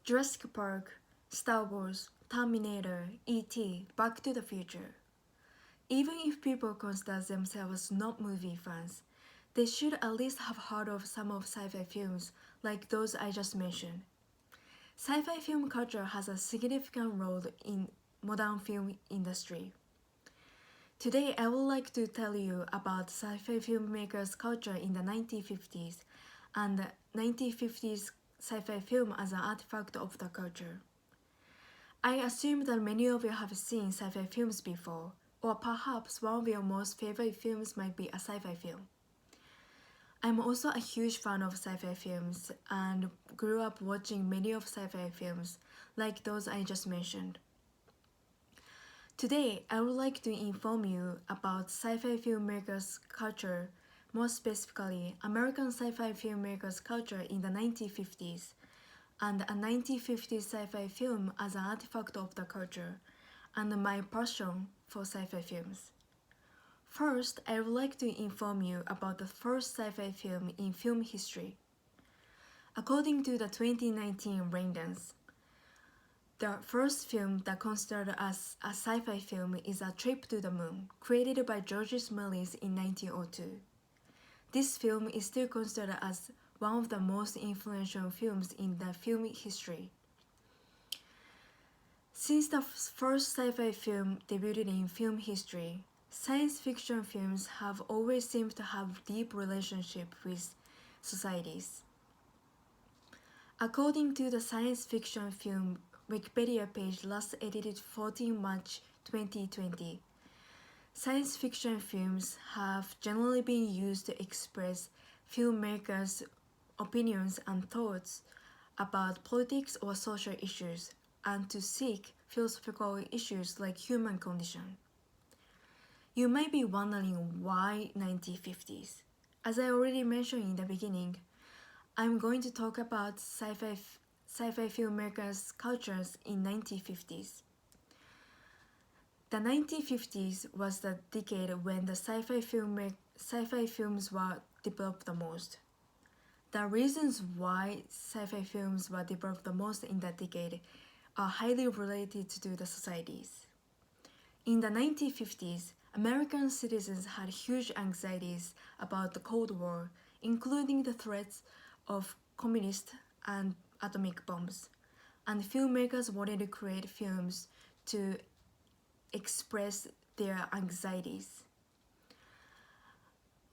Jurassic Park, Star Wars, Terminator, E.T., Back to the Future. Even if people consider themselves not movie fans, they should at least have heard of some of sci-fi films like those I just mentioned. Sci-fi film culture has a significant role in modern film industry. Today I would like to tell you about sci-fi filmmakers' culture in the 1950s and the 1950s sci-fi film as an artifact of the culture. I assume that many of you have seen sci-fi films before, or perhaps one of your most favorite films might be a sci-fi film. I'm also a huge fan of sci-fi films and grew up watching many of sci-fi films like those I just mentioned. Today, I would like to inform you about sci-fi filmmakers' culture, more specifically American sci-fi filmmakers' culture in the 1950s, and a 1950s sci-fi film as an artifact of the culture, and my passion for sci-fi films. First, I would like to inform you about the first sci-fi film in film history. According to the 2019 Raindance, the first film that considered as a sci-fi film is A Trip to the Moon, created by George Méliès in 1902. This film is still considered as one of the most influential films in the film history. Since the first sci-fi film debuted in film history, science fiction films have always seemed to have deep relationship with societies. According to the science fiction film Wikipedia page last edited 14 March 2020, science fiction films have generally been used to express filmmakers' opinions and thoughts about politics or social issues, and to seek philosophical issues like human condition. You might be wondering why 1950s. As I already mentioned in the beginning, I'm going to talk about sci-fi filmmakers' cultures in 1950s. The 1950s was the decade when the sci-fi films were developed the most. The reasons why sci-fi films were developed the most in that decade are highly related to the societies. In the 1950s, American citizens had huge anxieties about the Cold War, including the threats of communist and atomic bombs, and filmmakers wanted to create films to express their anxieties.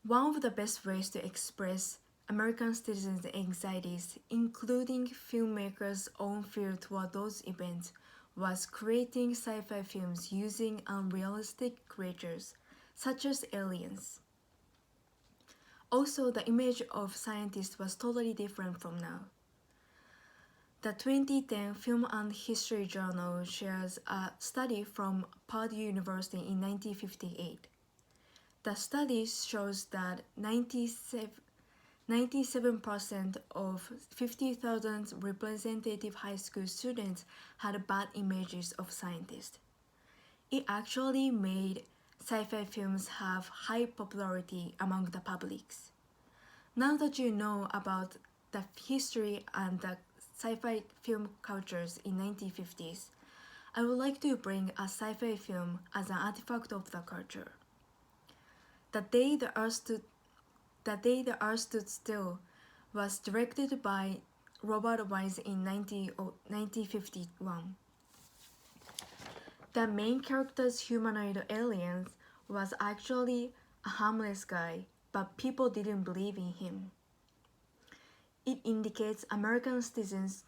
One of the best ways to express American citizens' anxieties, including filmmakers' own fear toward those events, was creating sci-fi films using unrealistic creatures, such as aliens. Also, the image of scientists was totally different from now. The 2010 Film and History Journal shares a study from Purdue University in 1958. The study shows that 97% of 50,000 representative high school students had bad images of scientists. It actually made sci-fi films have high popularity among the publics. Now that you know about the history and the sci-fi film cultures in 1950s, I would like to bring a sci-fi film as an artifact of the culture. The Day the Earth Stood Still was directed by Robert Wise in 1951. The main character's humanoid alien was actually a harmless guy, but people didn't believe in him. It indicates American citizens'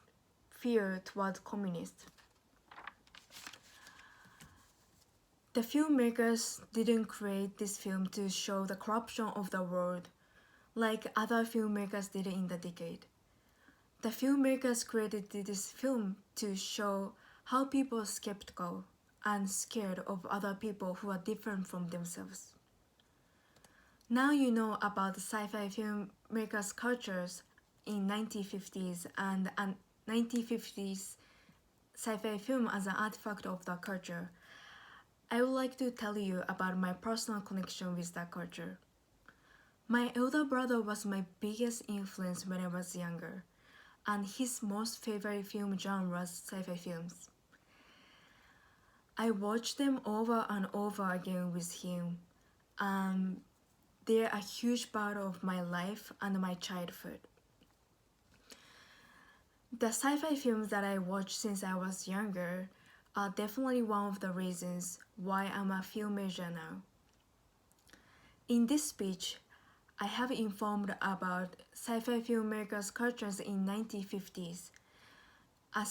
fear toward communists. The filmmakers didn't create this film to show the corruption of the world like other filmmakers did in the decade. The filmmakers created this film to show how people are skeptical and scared of other people who are different from themselves. Now you know about the sci-fi filmmakers' cultures in 1950s and 1950s sci-fi film as an artifact of that culture. I would like to tell you about my personal connection with that culture. My elder brother was my biggest influence when I was younger. and his most favorite film genres, sci-fi films. I watch them over and over again with him. They're a huge part of my life and my childhood. The sci-fi films that I watched since I was younger are definitely one of the reasons why I'm a film major now. In this speech, I have informed about sci-fi filmmakers' cultures in 1950s, a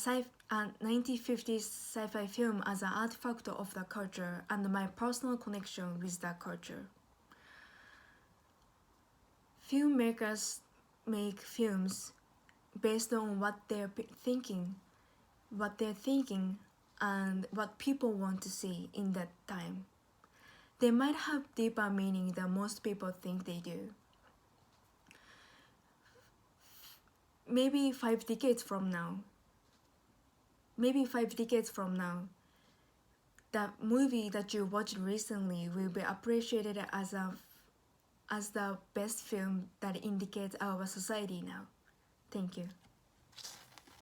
1950s sci-fi film as an artifact of the culture and my personal connection with that culture. Filmmakers make films based on what they're thinking, and what people want to see in that time. They might have deeper meaning than most people think they do. Maybe 5 decades from now, the movie that you watched recently will be appreciated as the best film that indicates our society now. Thank you.